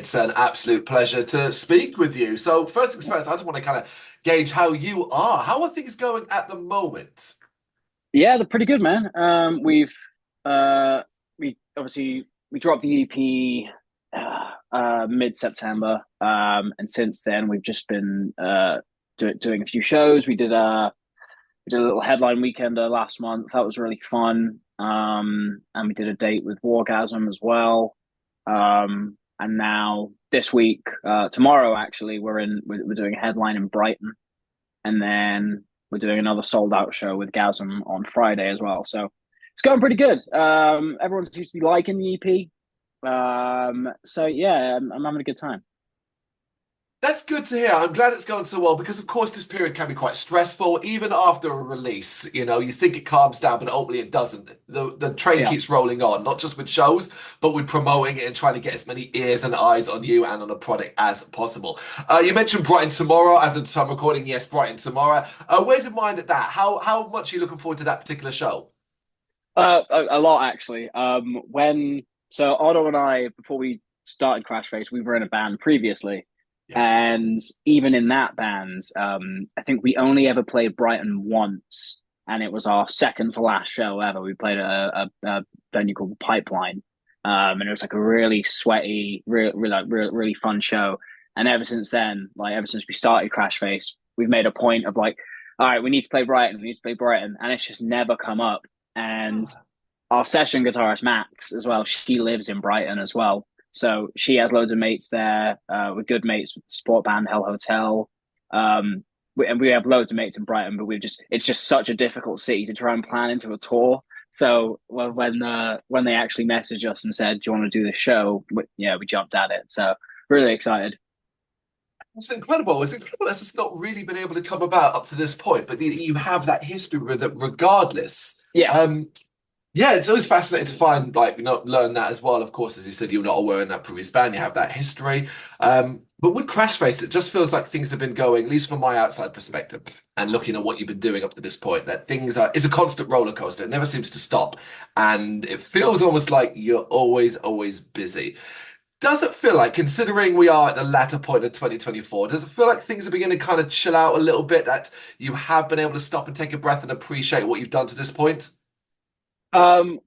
It's an absolute pleasure to speak with you. So, first things first, I just want to kind of gauge how you are. How are things going at the moment? Yeah, they're pretty good, man. Uh we obviously we dropped the EP mid-September. And since then we've just been doing a few shows. We did a little headline weekend last month. That was really fun. And we did a date with Wargasm as well. And now this week, tomorrow actually, we're doing a headline in Brighton, and then we're doing another sold out show with Gasm on Friday as well. So it's going pretty good. Everyone seems to be liking the EP. So yeah, I'm having a good time. That's good to hear. I'm glad it's going so well because, of course, this period can be quite stressful, even after a release. You think it calms down, but ultimately it doesn't. The train Yeah. keeps rolling on, not just with shows, but with promoting it and trying to get as many ears and eyes on you and on the product as possible. You mentioned Brighton tomorrow, as of time recording. Yes, Brighton tomorrow. Where's your mind at that? How much are you looking forward to that particular show? A lot actually. When so Otto and I, before we started Crashface, we were in a band previously, Yeah. and even in that band, I think we only ever played Brighton once, and it was our second to last show ever. We played a venue called Pipeline, and it was like a really sweaty, really fun show. And ever since then, like ever since we started Crashface, we've made a point of like, all right, we need to play Brighton, we need to play Brighton, and it's just never come up. And our session guitarist Max as well, she lives in Brighton as well. So she has loads of mates there. We're good mates with the sport band Hell Hotel. And we have loads of mates in Brighton, but it's just such a difficult city to try and plan into a tour. So when they actually messaged us and said, "Do you want to do the show?" We jumped at it. So really excited. It's incredible. It's incredible that it's not really been able to come about up to this point, but you have that history with it regardless. Yeah. Yeah, it's always fascinating to find, like, learn that as well. Of course, as you said, you're not aware in that previous band, you have that history. But with Crashface, it just feels like things have been going, at least from my outside perspective, and looking at what you've been doing up to this point, that it's a constant roller coaster. It never seems to stop. And it feels almost like you're always busy. Does it feel like, considering we are at the latter point of 2024, does it feel like things are beginning to kind of chill out a little bit, that you have been able to stop and take a breath and appreciate what you've done to this point? Um,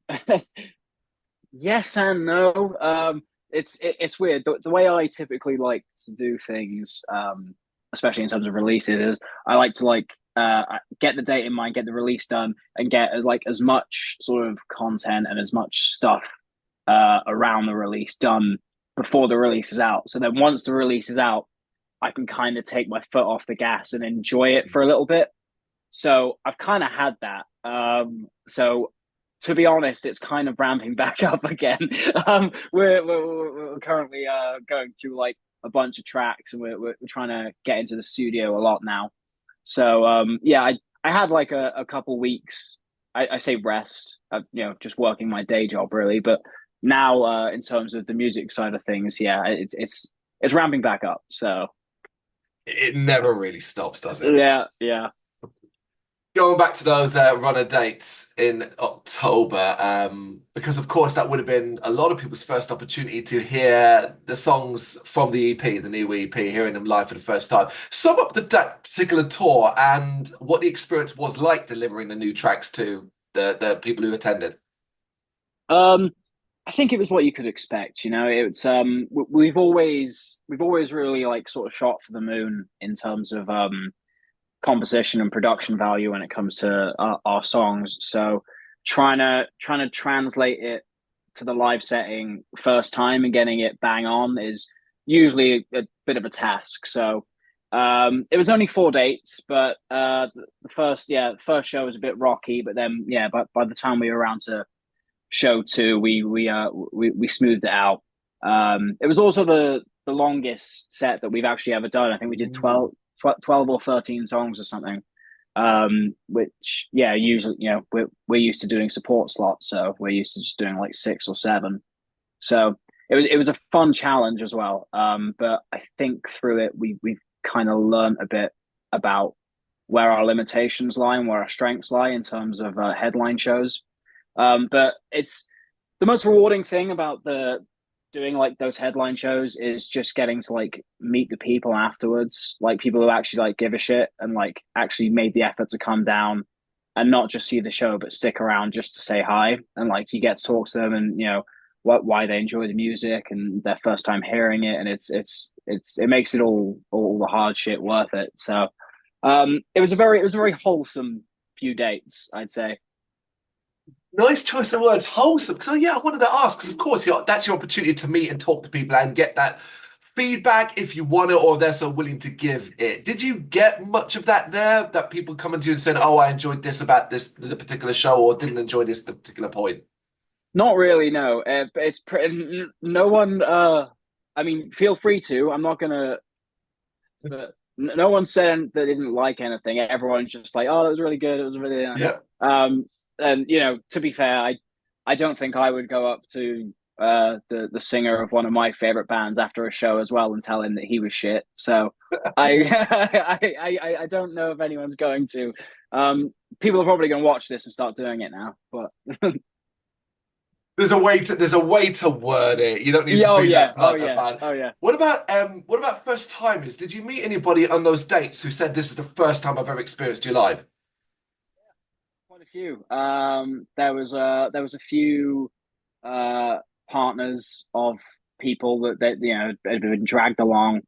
yes and no. It's weird. The way I typically like to do things, especially in terms of releases, is I like to get the date in mind, get the release done, and get like as much sort of content and as much stuff around the release done before the release is out. So then once the release is out, I can kind of take my foot off the gas and enjoy it for a little bit. So I've kind of had that. So to be honest, it's kind of ramping back up again. We're currently going through like a bunch of tracks, and we're trying to get into the studio a lot now. So yeah, I had like a couple weeks. I say rest, just working my day job really. But now, in terms of the music side of things, yeah, it's ramping back up. So It never really stops, does it? yeah, yeah. Going back to those runner dates in October, because of course that would have been a lot of people's first opportunity to hear the songs from the EP, the new EP, hearing them live for the first time. Sum up that particular tour and what the experience was like delivering the new tracks to the people who attended. Um, I think it was what you could expect. It's we've always really like sort of shot for the moon in terms of composition and production value when it comes to our songs. So trying to translate it to the live setting first time and getting it bang on is usually a bit of a task. So it was only 4 dates, but the first show was a bit rocky, but then yeah, but by the time we were around to show two, we smoothed it out. It was also the longest set that we've actually ever done. I think we did Mm. 12 or 13 songs or something. Which yeah, usually we're used to doing support slots, so we're used to just doing like 6 or 7. So it was a fun challenge as well. But I think through it we've kind of learned a bit about where our limitations lie and where our strengths lie in terms of headline shows. But it's the most rewarding thing about the doing like those headline shows is just getting to like meet the people afterwards, like people who actually like give a shit and like actually made the effort to come down and not just see the show but stick around just to say hi, and like you get to talk to them and why they enjoy the music and their first time hearing it, and it makes it all the hard shit worth it. So it was a very wholesome few dates, I'd say. Nice choice of words, wholesome. Because yeah, I wanted to ask because of course that's your opportunity to meet and talk to people and get that feedback if you want it or they're so willing to give it. Did you get much of that there? That people coming to you and saying, "Oh, I enjoyed this about this the particular show," or didn't enjoy this particular point? Not really, no. It's no one. I mean, feel free to. I'm not gonna. But no one said they didn't like anything. Everyone's just like, "Oh, that was really good. It was really." Yeah. Um, and to be fair, I don't think I would go up to the singer of one of my favorite bands after a show as well and tell him that he was shit. So I I don't know if anyone's going to. People are probably going to watch this and start doing it now, but. There's a way to word it. You don't need Yeah, to oh be yeah, oh that yeah, bad. oh yeah. What about first timers? Did you meet anybody on those dates who said this is the first time I've ever experienced you live? Quite a few. There was a few uh partners of people that had been dragged along,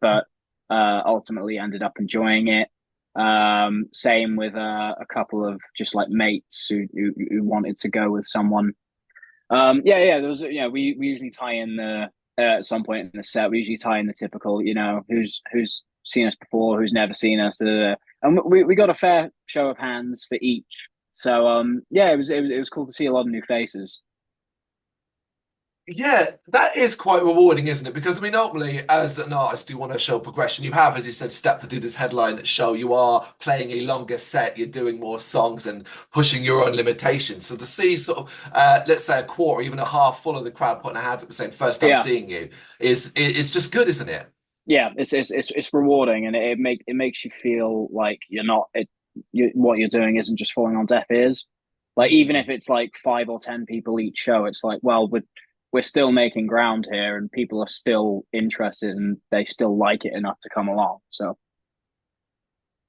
but ultimately ended up enjoying it. Same with a couple of just like mates who wanted to go with someone. Yeah. There was, we usually tie in the at some point in the set. We usually tie in the typical, who's seen us before, who's never seen us, da, da, da. And we got a fair show of hands for each. So yeah, it was cool to see a lot of new faces. Yeah, that is quite rewarding, isn't it? Because I mean, ultimately, as an artist, you want to show progression. You have, as you said, stepped to do this headline show. You are playing a longer set. You're doing more songs and pushing your own limitations. So to see sort of, let's say, a quarter, even a half full of the crowd putting a hand up and saying, "First time Yeah, seeing you," it's just good, isn't it? yeah, it's rewarding, and it makes you feel like you're not what you're doing isn't just falling on deaf ears. Like even if it's like 5 or 10 people each show, it's like, well, we're still making ground here, and people are still interested, and they still like it enough to come along. So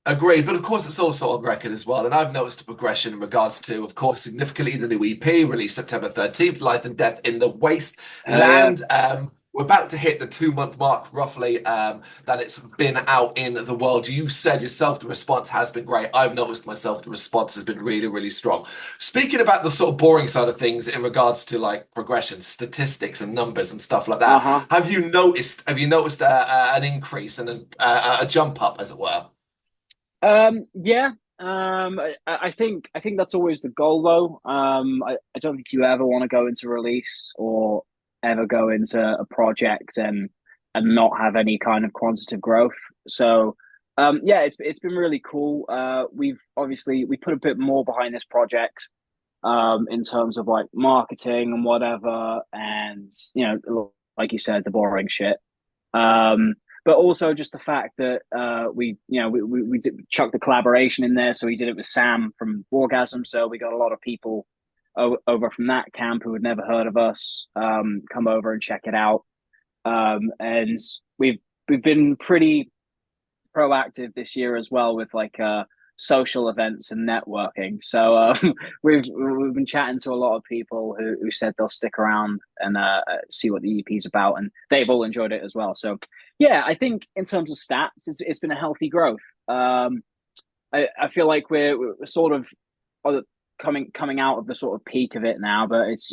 Agreed, but of course it's also on record as well, and I've noticed a progression in regards to, of course, significantly the new EP released September 13th, Life and Death in the hell yeah, Wasteland. We're about to hit the 2 month mark, roughly, that it's been out in the world. You said yourself the response has been great. I've noticed myself the response has been really, really strong. Speaking about the sort of boring side of things in regards to like progression, statistics, and numbers and stuff like that, uh-huh. have you noticed an increase and a jump up, as it were? Yeah. I think that's always the goal, though. I don't think you ever want to go into release or ever go into a project and not have any kind of quantitative growth. So, yeah, it's been really cool. We put a bit more behind this project, in terms of like marketing and whatever, and like you said, the boring shit. Um, but also just the fact that we chucked the collaboration in there. So we did it with Sam from Orgasm. So we got a lot of people over from that camp who had never heard of us come over and check it out. And we've been pretty proactive this year as well with like social events and networking. So we've been chatting to a lot of people who said they'll stick around and see what the EP is about, and they've all enjoyed it as well. So yeah, I think in terms of stats, it's been a healthy growth. I feel like we're sort of coming out of the sort of peak of it now, but it's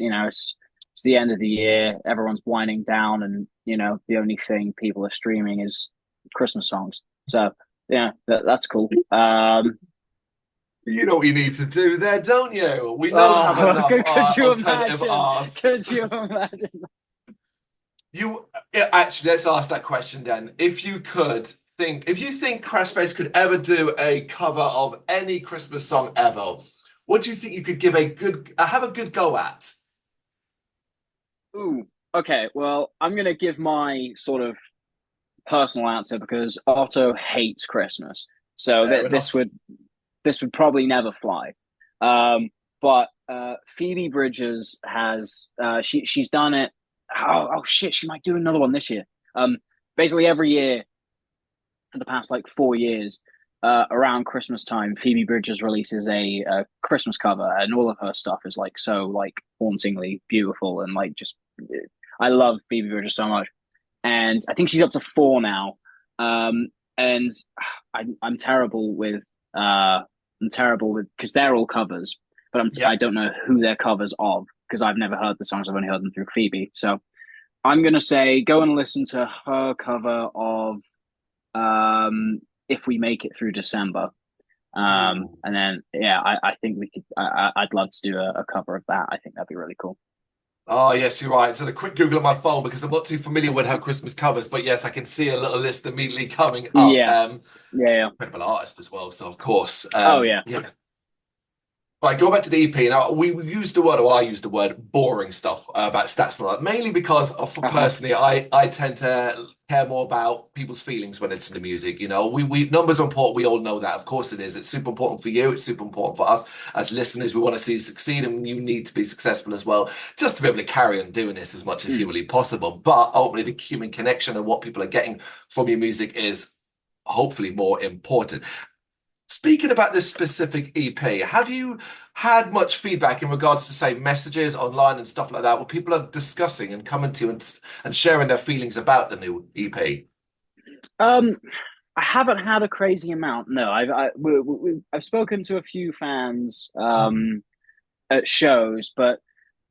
the end of the year. Everyone's winding down, and the only thing people are streaming is Christmas songs. So yeah, that's cool. You know what you need to do there, don't you? We don't have Oh, enough could you alternative imagine? arts. Could you imagine? Actually, let's ask that question then. If you think Crashface could ever do a cover of any Christmas song ever, what do you think you could have a good go at? Ooh, okay. Well, I'm gonna give my sort of personal answer because Otto hates Christmas, so Fair that enough. this would probably never fly. But Phoebe Bridgers has she's done it oh shit, she might do another one this year. Um, Basically every year for the past like 4 years, around Christmas time, Phoebe Bridgers releases a Christmas cover, and all of her stuff is like so like hauntingly beautiful and like just I love Phoebe Bridgers so much, and I think she's up to four now. Um, and I'm terrible with because they're all covers, but I Yeah. don't know who they're covers of because I've never heard the songs. I've only heard them through Phoebe. So I'm gonna say go and listen to her cover of if we make it through December. Ooh. And then yeah, I think we could. I'd love to do a cover of that. I think that'd be really cool. Oh, yes, you're right. So the quick Google on my phone because I'm not too familiar with her Christmas covers, but yes, I can see a little list immediately coming up. Yeah, yeah. Incredible artist as well, so of course, Oh yeah. yeah. Right, go back to the EP. Now, we used the word, or I used the word, boring stuff about stats and all that, mainly because for Uh-huh. personally, I tend to care more about people's feelings when it's in the music. You know, we numbers are important. We all know that. Of course it is. It's super important for you. It's super important for us as listeners. We want to see you succeed, and you need to be successful as well, just to be able to carry on doing this as much as Mm. humanly possible. But ultimately, the human connection and what people are getting from your music is hopefully more important. Speaking about this specific EP, have you had much feedback in regards to, say, messages online and stuff like that, where people are discussing and coming to you and sharing their feelings about the new EP? Um, I haven't had a crazy amount. No, I've spoken to a few fans at shows, but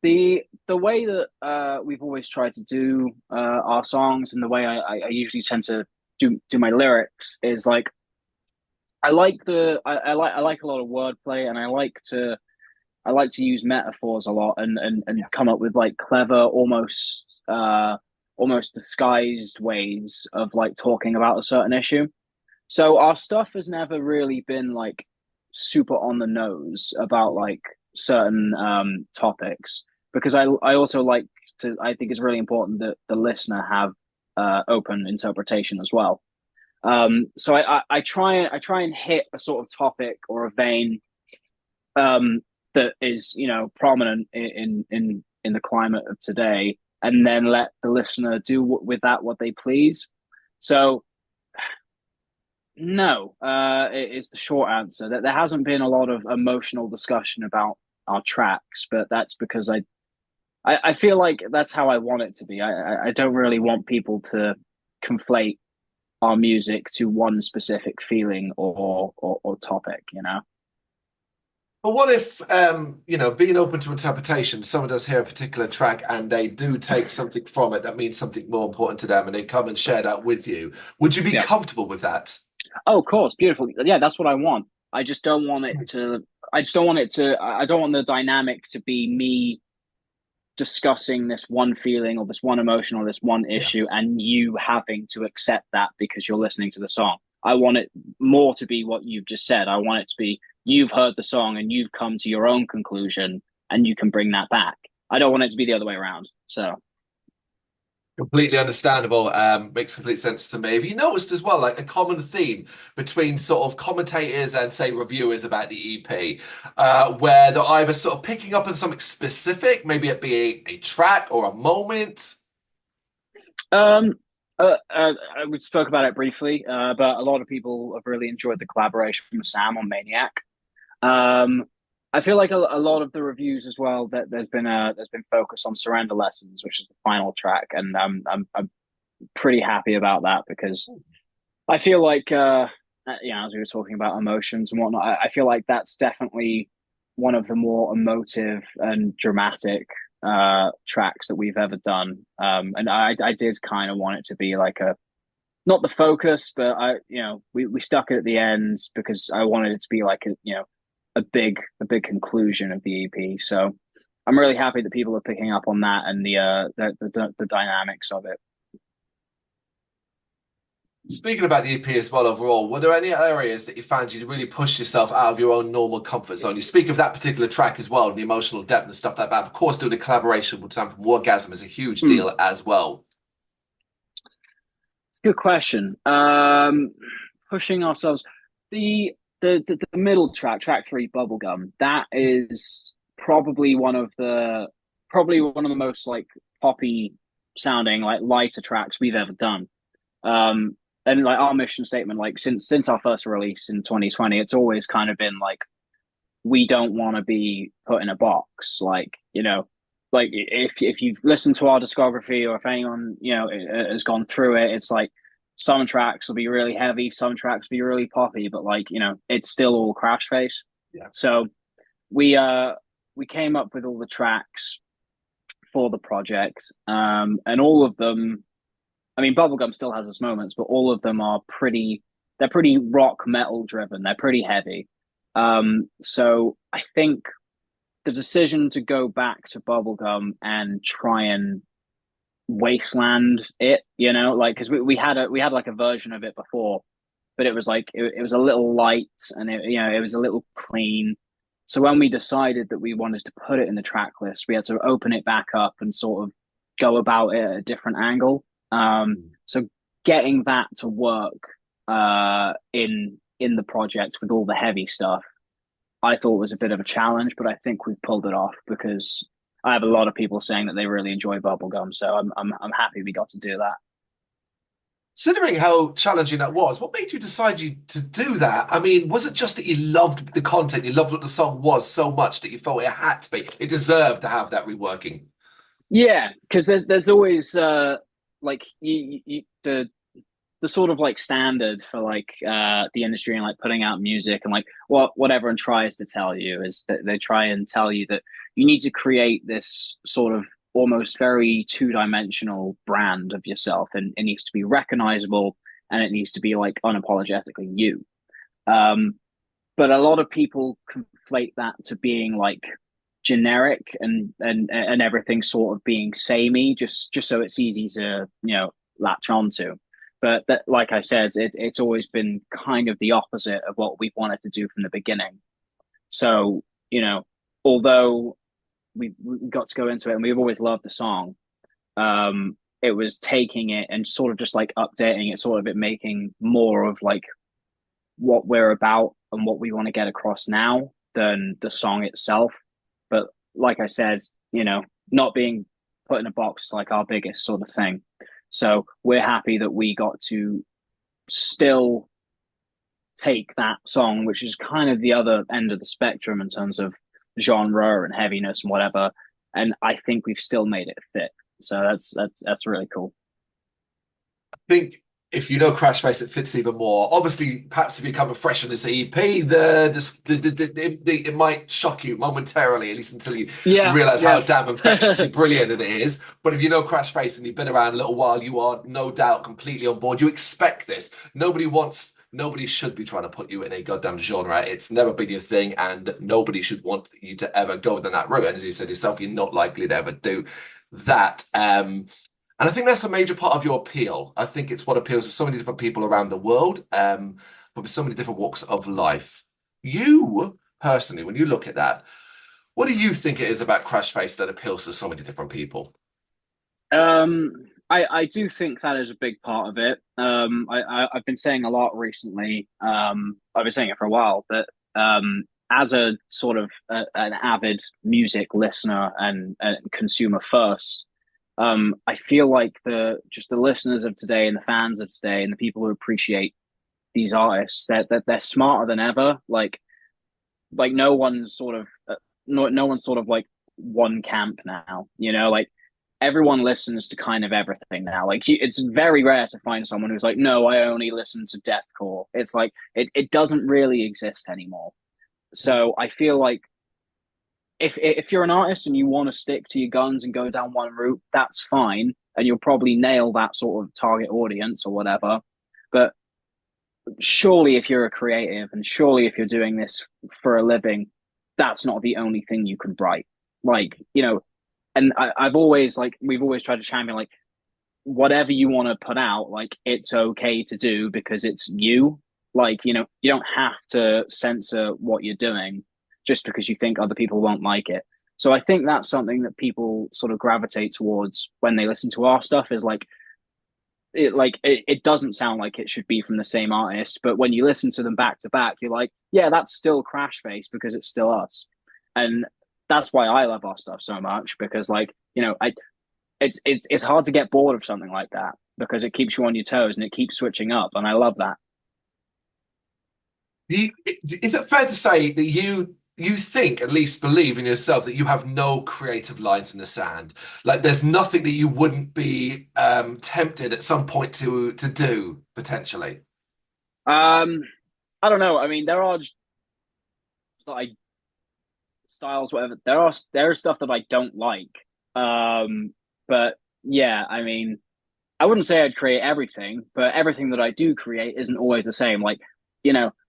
the way that we've always tried to do our songs and the way I usually tend to do my lyrics is like I like a lot of wordplay, and I like to use metaphors a lot and Yeah. come up with like clever, almost disguised ways of like talking about a certain issue. So our stuff has never really been like super on the nose about like certain topics because I also like to I think it's really important that the listener have open interpretation as well. So I try and hit a sort of topic or a vein um, that is prominent in the climate of today, and then let the listener do with that what they please. So no, is the short answer. That there hasn't been a lot of emotional discussion about our tracks, but that's because I feel like that's how I want it to be. I don't really want people to conflate our music to one specific feeling or topic, you know? But what if, being open to interpretation, someone does hear a particular track and they do take something from it that means something more important to them and they come and share that with you. Would you be Yeah. comfortable with that? Oh, of course, beautiful. Yeah, that's what I want. I just don't want it to. I just don't want it to. I don't want the dynamic to be me discussing this one feeling or this one emotion or this one Yeah. issue, and you having to accept that because you're listening to the song. I want it more to be what you've just said. I want it to be you've heard the song and you've come to your own conclusion, and you can bring that back. I don't want it to be the other way around. So Completely understandable. Makes complete sense to me. Have you noticed as well, like a common theme between sort of commentators and say reviewers about the EP, where they're either sort of picking up on something specific, maybe it be a track or a moment. Um, we spoke about it briefly, but a lot of people have really enjoyed the collaboration with Sam on Maniac. Um, I feel like a lot of the reviews as well that there's been focus on Surrender Lessons, which is the final track, and I'm pretty happy about that because I feel like yeah, as we were talking about emotions and whatnot, I feel like that's definitely one of the more emotive and dramatic tracks that we've ever done. And I did kind of want it to be like a not the focus, but we stuck it at the end because I wanted it to be like a big conclusion of the EP. So I'm really happy that people are picking up on that and the dynamics of it. Speaking about the EP as well overall, were there any areas that you found you really pushed yourself out of your own normal comfort zone? You speak of that particular track as well, and the emotional depth and stuff like that. Of course, doing a collaboration with Sam from Orgasm is a huge Mm, deal as well. Good question. Pushing ourselves. The, the middle track, track three, Bubblegum, that is probably one of the most like poppy sounding like lighter tracks we've ever done. Um, and like our mission statement, like since our first release in 2020, it's always kind of been like we don't want to be put in a box. Like, like if you've listened to our discography or if anyone, has gone through it, it's like some tracks will be really heavy, some tracks will be really poppy, but like, it's still all Crashface. Yeah. So we came up with all the tracks for the project. And all of them, I mean, Bubblegum still has its moments, but all of them are they're pretty rock metal driven. They're pretty heavy. So I think the decision to go back to Bubblegum and try and wasteland it, like, because we had like a version of it before, but it was like it was a little light and it was a little clean. So when we decided that we wanted to put it in the track list, we had to open it back up and sort of go about it at a different angle. So getting that to work in the project with all the heavy stuff, I thought was a bit of a challenge, but I think we've pulled it off because I have a lot of people saying that they really enjoy Bubblegum, so I'm happy we got to do that. Considering how challenging that was, what made you decide to do that? I mean, was it just that you loved the content, you loved what the song was so much that you felt it had to be, it deserved to have that reworking? Yeah, because there's always like the sort of like standard for like the industry and like putting out music and like what everyone tries to tell you is that they try and tell you that you need to create this sort of almost very two-dimensional brand of yourself, and it needs to be recognizable and it needs to be like unapologetically you. um but a lot of people conflate that to being like generic and everything sort of being samey, just so it's easy to latch onto. But that, like I said, it's always been kind of the opposite of what we've wanted to do from the beginning. So although we got to go into it and we've always loved the song, it was taking it and sort of just like updating it, sort of it making more of like what we're about and what we want to get across now than the song itself. But like I said, not being put in a box is like our biggest sort of thing. So we're happy that we got to still take that song, which is kind of the other end of the spectrum in terms of genre and heaviness and whatever. And I think we've still made it fit. So that's really cool. I think if you know Crashface, it fits even more. Obviously, perhaps if you come fresh on this EP, it might shock you momentarily, at least until you Yeah, realize how yeah. damn infectiously brilliant it is. But if you know Crashface and you've been around a little while, you are no doubt completely on board. You expect this. Nobody should be trying to put you in a goddamn genre. It's never been your thing, and nobody should want you to ever go down that route. And as you said yourself, you're not likely to ever do that. And I think that's a major part of your appeal. I think it's what appeals to so many different people around the world, but with so many different walks of life. You personally, when you look at that, what do you think it is about Crashface that appeals to so many different people? I do think that is a big part of it. I've been saying a lot recently. I've been saying it for a while that as a sort of an avid music listener and consumer first, I feel like the listeners of today and the fans of today and the people who appreciate these artists, that they're smarter than ever. Like no one's sort of no one's sort of like one camp now. Like everyone listens to kind of everything now. Like it's very rare to find someone who's like, no, I only listen to deathcore. It's like it doesn't really exist anymore. So I feel like if you're an artist and you want to stick to your guns and go down one route, that's fine, and you'll probably nail that sort of target audience or whatever. But surely, if you're a creative and surely if you're doing this for a living, that's not the only thing you can write. Like and I've always like we've always tried to champion like whatever you want to put out, like it's okay to do because it's you. Like you don't have to censor what you're doing just because you think other people won't like it. So I think that's something that people sort of gravitate towards when they listen to our stuff is it doesn't sound like it should be from the same artist, but when you listen to them back to back, you're like, yeah, that's still Crashface because it's still us. And that's why I love our stuff so much because I it's hard to get bored of something like that because it keeps you on your toes and it keeps switching up, and I love that. Do you, is it fair to say that you think, at least believe in yourself, that you have no creative lines in the sand? Like there's nothing that you wouldn't be tempted at some point to do potentially. Um, I don't know. I mean, there are like styles, whatever. There is stuff that I don't like. But yeah, I mean, I wouldn't say I'd create everything, but everything that I do create isn't always the same. Like,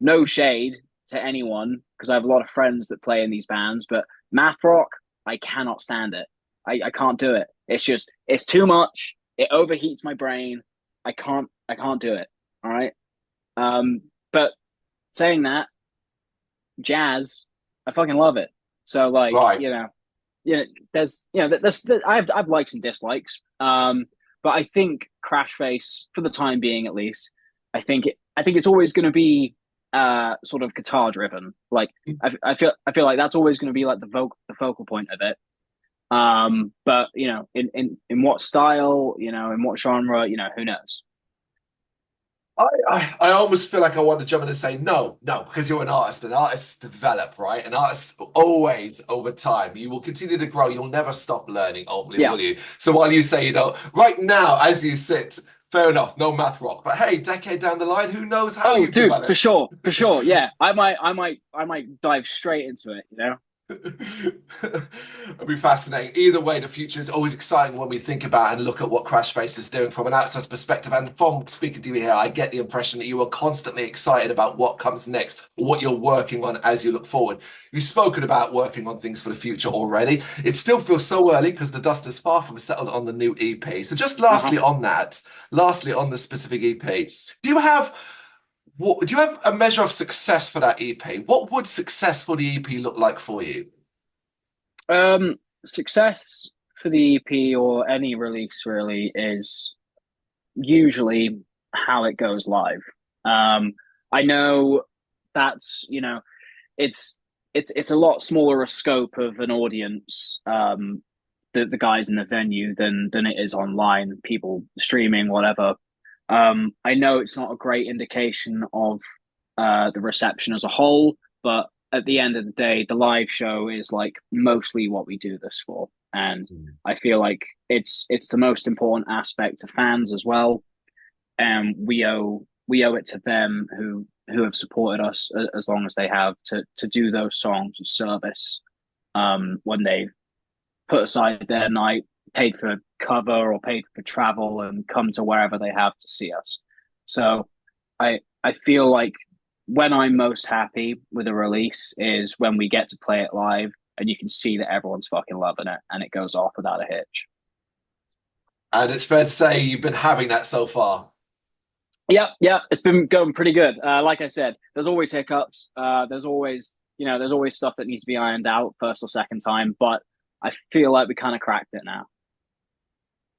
no shade to anyone because I have a lot of friends that play in these bands, but math rock, I cannot stand it. I can't do it. It's too much. It overheats my brain. I can't do it. All right. But saying that, jazz, I fucking love it. So like, Right. there's I've likes and dislikes. But I think Crashface, for the time being at least, I think it's always going to be sort of guitar driven. Like I feel like that's always going to be like the focal point of it. But in what style, in what genre, who knows? I almost feel like I want to jump in and say no, no, because you're an artist and artists develop, right? And artists always over time, you will continue to grow. You'll never stop learning, ultimately, Yeah. will you? So while you say, right now, as you sit, fair enough, no math rock. But hey, decade down the line, who knows how Oh, you've dude, for developed? sure, for sure. Yeah, I might dive straight into it. It'll be fascinating. Either way, the future is always exciting when we think about and look at what Crashface is doing from an outside perspective. And from speaking to you here, I get the impression that you are constantly excited about what comes next, what you're working on as you look forward. You've spoken about working on things for the future already. It still feels so early because the dust is far from settled on the new EP. So just Uh-huh. lastly on that, lastly on the specific EP, do you have do you have a measure of success for that EP? What would success for the EP look like for you? Success for the EP or any release really is usually how it goes live. Um, I know that's it's it's a lot smaller a scope of an audience, the guys in the venue than it is online, people streaming, whatever. I know it's not a great indication of the reception as a whole, but at the end of the day, the live show is like mostly what we do this for, and I feel like it's the most important aspect to fans as well, and we owe it to them who have supported us as long as they have to do those songs of service when they've put aside their night, paid for cover or paid for travel, and come to wherever they have to see us. So I feel like when I'm most happy with a release is when we get to play it live and you can see that everyone's fucking loving it and it goes off without a hitch. And it's fair to say you've been having that so far. Yeah, yeah, it's been going pretty good. Like I said, there's always hiccups. There's always stuff that needs to be ironed out first or second time, but I feel like we kind of cracked it now.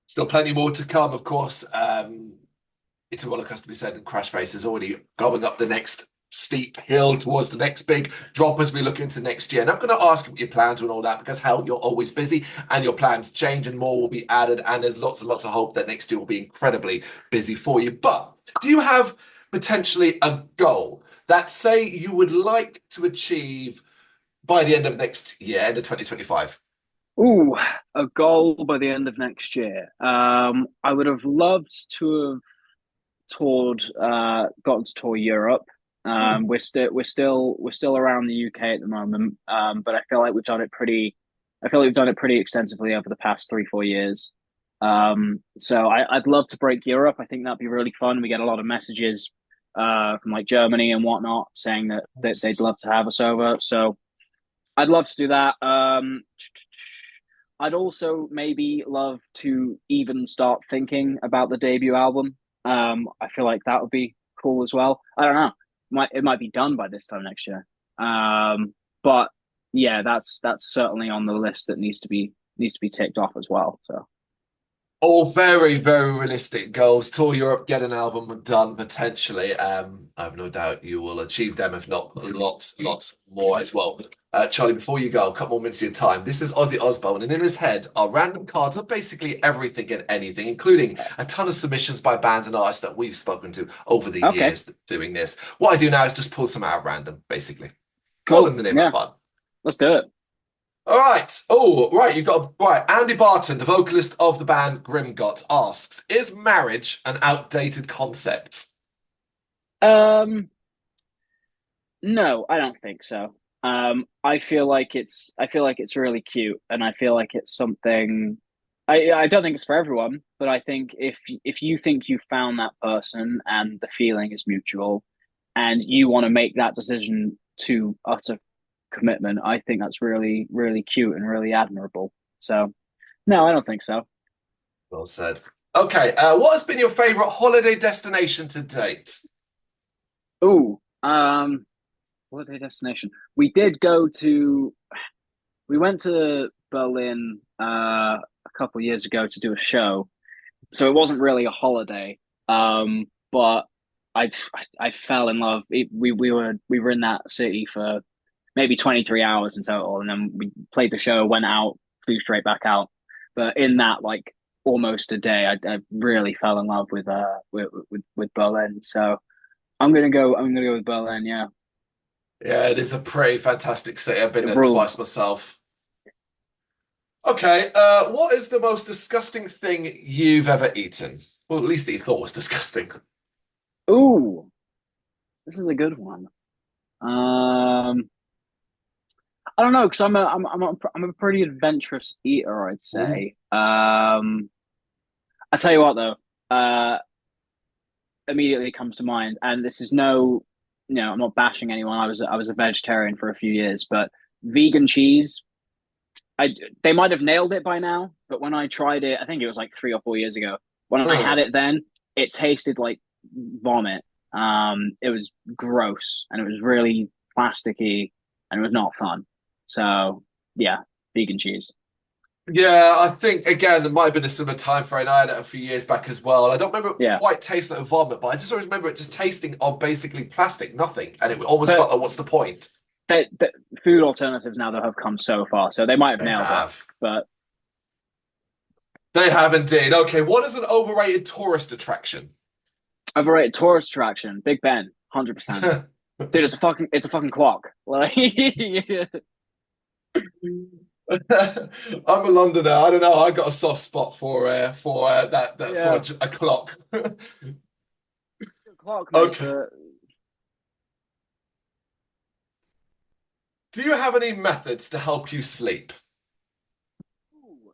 Still plenty more to come, of course. It's a well accustomed to be said, and Crashface is already going up the next steep hill towards the next big drop as we look into next year. And I'm going to ask you what your plans are and all that because hell, you're always busy and your plans change and more will be added. And there's lots and lots of hope that next year will be incredibly busy for you. But do you have potentially a goal that say you would like to achieve by the end of next year, end of 2025? Ooh, a goal by the end of next year. I would have loved to have gotten to tour Europe. We're still around the UK at the moment, but I feel like we've done it pretty extensively over the past 3 4 years. So I'd love to break Europe. I think that'd be really fun. We get a lot of messages from like Germany and whatnot saying that they'd love to have us over. So I'd love to do that. I'd also maybe love to even start thinking about the debut album. I feel like that would be cool as well. I don't know. It might be done by this time next year. But yeah, that's certainly on the list that needs to be ticked off as well. So All very, very realistic goals. Tour Europe, get an album done potentially. I have no doubt you will achieve them, if not lots, lots more as well. Charlie, before you go, a couple more minutes of your time. This is Ozzy Osbourne, and in his head are random cards of basically everything and anything, including a ton of submissions by bands and artists that we've spoken to over the Okay, years doing this. What I do now is just pull some out at random, basically. All in cool. the name of Yeah, fun. let's do it. All right. Oh, right. You've got right. Andy Barton, the vocalist of the band Grimgot, asks, "Is marriage an outdated concept?" Um, no, I don't think so. I feel like it's really cute, and I feel like it's something. I don't think it's for everyone, but I think if you think you found that person and the feeling is mutual, and you want to make that decision to utter commitment, I think that's really really cute and really admirable. So no, I don't think so. Well said. Okay. What has been your favorite holiday destination to date? Ooh, holiday destination. We did go to we went to Berlin a couple of years ago to do a show, so it wasn't really a holiday. But I I fell in love. We were in that city for maybe 23 hours in total, and then we played the show, went out, flew straight back out. But in that like almost a day, I really fell in love with with Berlin. So I'm gonna go with Berlin. Yeah, Yeah, it is a pretty fantastic city. I've been it there twice rules. myself. Okay. What is the most disgusting thing you've ever eaten? Well, at least that you thought was disgusting. Ooh, this is a good one. I don't know because I'm a pretty adventurous eater, I'd Ooh. say. I tell you what though, immediately comes to mind, and this is I'm not bashing anyone. I was a vegetarian for a few years, but vegan cheese, I they might have nailed it by now, but when I tried it, I think it was like 3 or 4 years ago. When I had Ugh. it then, it tasted like vomit. It was gross and it was really plasticky and it was not fun. So yeah, vegan cheese. Yeah, I think again it might have been a similar time frame. I had it a few years back as well. I don't remember it Yeah, quite tasting like vomit, but I just always remember it just tasting of basically plastic, nothing, and it almost but felt like, what's the point? the food alternatives now that have come so far, so they might have They nailed it. have. But They have indeed. Okay, what is an overrated tourist attraction? overrated tourist attraction, Big Ben, 100%. Dude, it's a fucking clock. Like, I'm a Londoner. I don't know. I got a soft spot for that for yeah, a clock. clock, mate. Okay. But Do you have any methods to help you sleep?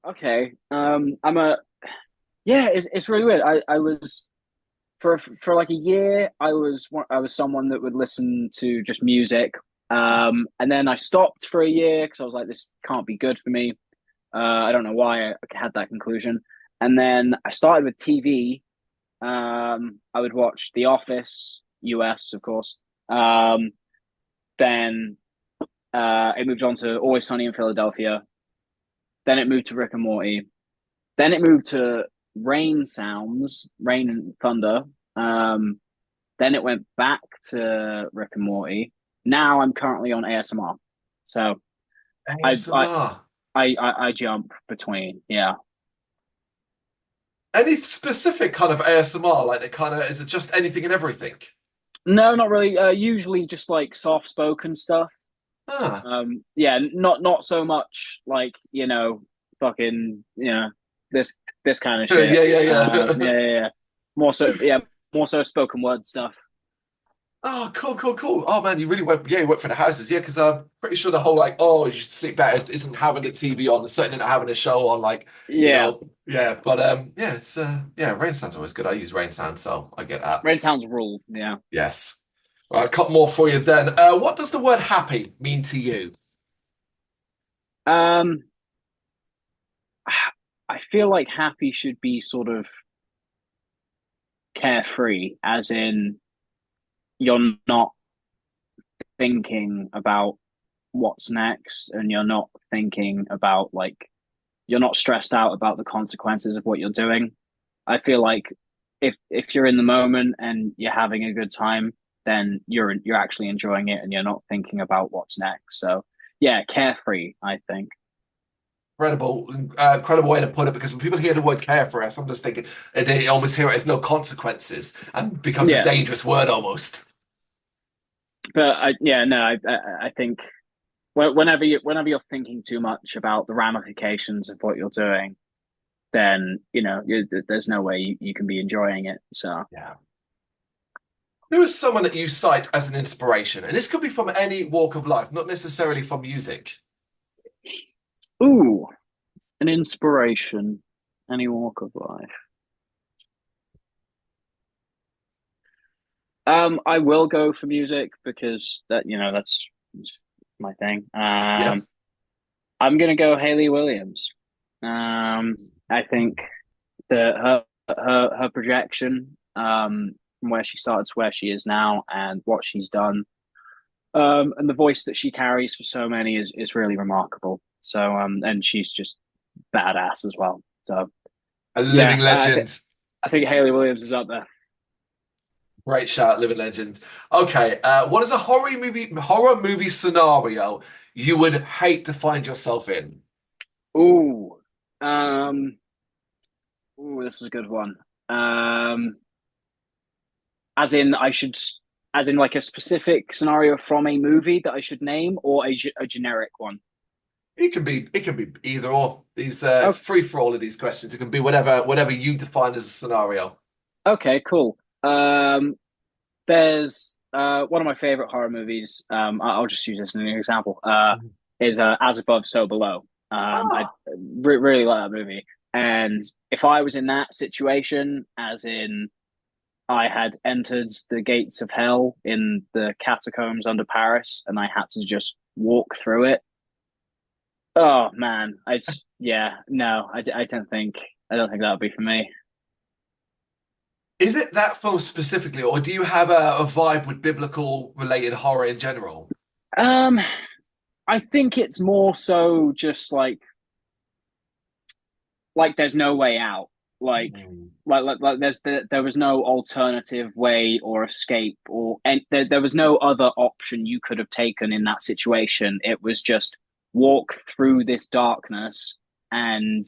okay. I'm a yeah. It's really weird. I was for like a year. I was someone that would listen to just music. And then I stopped for a year because I was like, this can't be good for me. I don't know why I had that conclusion. And then I started with TV. I would watch The Office, US, of course. Then it moved on to Always Sunny in Philadelphia. Then it moved to Rick and Morty. Then it moved to rain sounds, rain and thunder. Um, then it went back to Rick and Morty. Now I'm currently on ASMR. So I I ASMR. I jump between. Yeah. Any specific kind of ASMR? Like the kind of is it just anything and everything? No, not really. Usually just like soft spoken stuff. Ah. Yeah, not so much like, fucking, this this kind of Yeah, shit. yeah, yeah. Yeah, yeah, yeah. Yeah, more so spoken word stuff. Oh, cool, cool, cool. Oh man, you really went, yeah, you went for the houses, yeah, because I'm pretty sure the whole like, oh, you should sleep better isn't having the TV on, certainly not having a show on, like, Yeah, yeah. But yeah, it's yeah, rain sound's always good. I use rain sound, so I get that. rain sounds rule. Yeah. Yes. All right, a couple more for you then. What does the word happy mean to you? Um, I feel like happy should be sort of carefree, as in you're not thinking about what's next and you're not thinking about like you're not stressed out about the consequences of what you're doing. I feel like if you're in the moment and you're having a good time, then you're actually enjoying it and you're not thinking about what's next. So yeah, carefree, I think. Incredible, incredible way to put it. Because when people hear the word carefree, I sometimes think they almost hear it as no consequences and becomes a Yeah, dangerous word almost. but yeah, no, I think whenever you're thinking too much about the ramifications of what you're doing, then there's no way you can be enjoying it. So, Yeah. Who is someone that you cite as an inspiration? And this could be from any walk of life, not necessarily from music. ooh, an inspiration, any walk of life. I will go for music because that's my thing. Yeah. I'm gonna go Hayley Williams. I think that her projection, from where she started to where she is now, and what she's done, and the voice that she carries for so many is really remarkable. So, and she's just badass as well. So, A living yeah, legend. I think Hayley Williams is up there. Great shout, living legend. Okay, what is a horror movie scenario you would hate to find yourself in? Ooh, um, this is a good one. Um, as in, as in like a specific scenario from a movie that I should name, or a generic one. It can be either or. These it's Oh, free for all of these questions. It can be whatever you define as a scenario. okay, cool. There's one of my favorite horror movies. I'll just use this as an example. Mhm. Is As Above, So Below. I Ah, really like that movie. And if I was in that situation, as in I had entered the gates of hell in the catacombs under Paris, and I had to just walk through it. Oh man, yeah, no, I don't think that would be for me. is it that film specifically, or do you have a vibe with biblical related horror in general? Um, I think it's more so just like there's no way out. Like Mm. there was no alternative way or escape and there was no other option you could have taken in that situation. It was just walk through this darkness and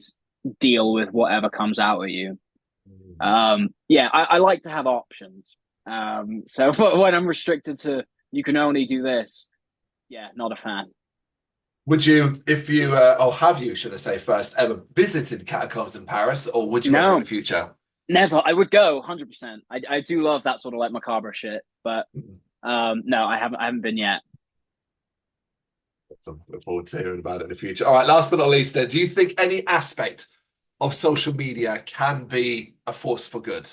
deal with whatever comes out at you. Yeah, I like to have options. So when I'm restricted to you can only do this, yeah, not a fan. Would you, if you, or have you, should I say first, ever visited catacombs in Paris, or would you ever in the No, future? never. I would go 100%. I do love that sort of like macabre shit, but no, I haven't been yet. So look forward to hearing about it in the future. All right, last but not least, then, do you think any aspect of social media can be a force for good?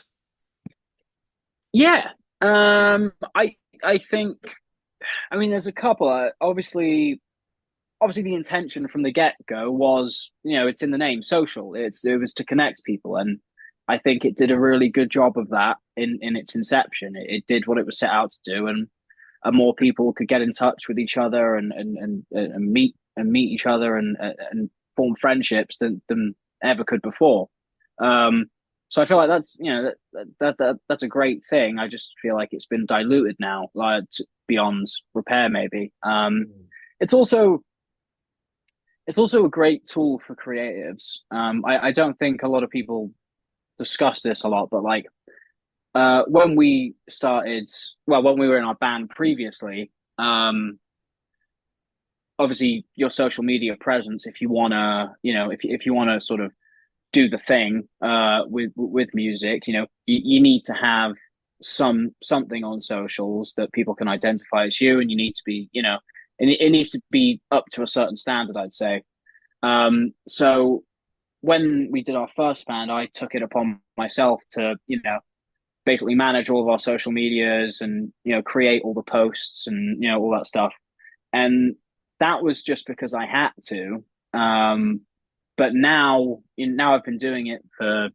Yeah. I think I mean there's a couple. Obviously the intention from the get go was it's in the name social. It was to connect people, and I think it did a really good job of that in its inception. It did what it was set out to do, and more people could get in touch with each other and meet each other and form friendships than ever could before. Um, so I feel like that's that's a great thing. I just feel like it's been diluted now, like beyond repair, maybe. It's also it's also a great tool for creatives. I don't think a lot of people discuss this a lot, but like when we started, well, when we were in our band previously, obviously your social media presence, if you wanna, if you wanna sort of do the thing with music, you need to have something on socials that people can identify as you, and you need to be, it needs to be up to a certain standard, I'd say. So when we did our first band, I took it upon myself to, basically manage all of our social medias and, create all the posts and, all that stuff. And that was just because I had to. But now I've been doing it for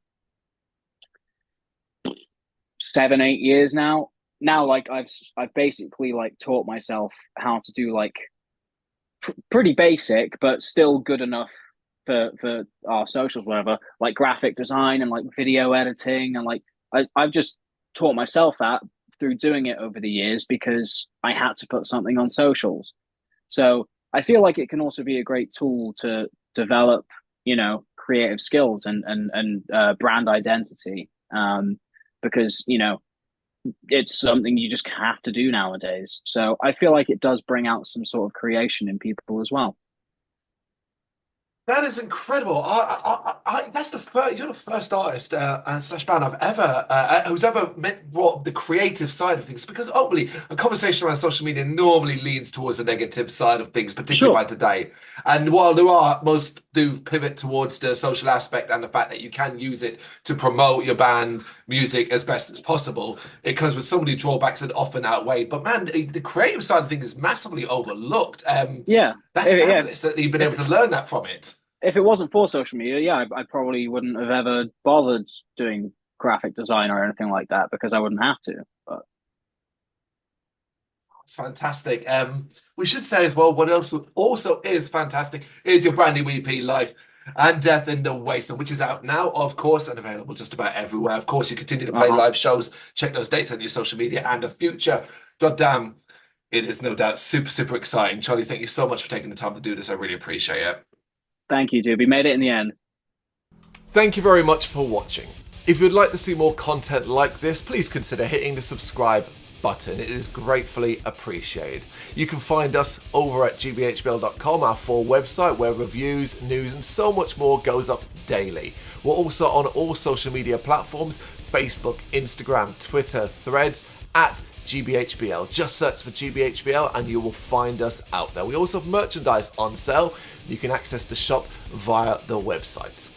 7, 8 years now. Now, like I've basically like taught myself how to do like pretty basic, but still good enough for our socials, whatever, like graphic design and like video editing, and like I've just taught myself that through doing it over the years because I had to put something on socials. So I feel like it can also be a great tool to develop, creative skills and brand identity. Because it's something you just have to do nowadays. So I feel like it does bring out some sort of creation in people as well. That is incredible. That's the first. You're the first artist and slash band I've ever who's ever brought the creative side of things. Because ultimately, a conversation around social media normally leans towards the negative side of things, particularly Sure. by today. And while there are most do pivot towards the social aspect and the fact that you can use it to promote your band music as best as possible, it comes with so many drawbacks that often outweigh. But man, the creative side of things is massively overlooked. Yeah. That's Yeah. fabulous that you've been able If to learn that from it. if it wasn't for social media, yeah, I probably wouldn't have ever bothered doing graphic design or anything like that because I wouldn't have to. But It's fantastic. We should say as well, what else also is fantastic is your brand new EP, Life and Death in the Wasteland, which is out now, of course, and available just about everywhere. Of course, you continue to play uh-huh. live shows. Check those dates on your social media and the future. God damn, it is no doubt super, super exciting. Charlie, thank you so much for taking the time to do this. I really appreciate it. Thank you, dude. We made it in the end. Thank you very much for watching. If you'd like to see more content like this, please consider hitting the subscribe button. It is gratefully appreciated. You can find us over at gbhbl.com, our full website where reviews, news and so much more goes up daily. We're also on all social media platforms, Facebook, Instagram, Twitter, Threads, at GBHBL. Just search for GBHBL and you will find us out there. We also have merchandise on sale. You can access the shop via the website.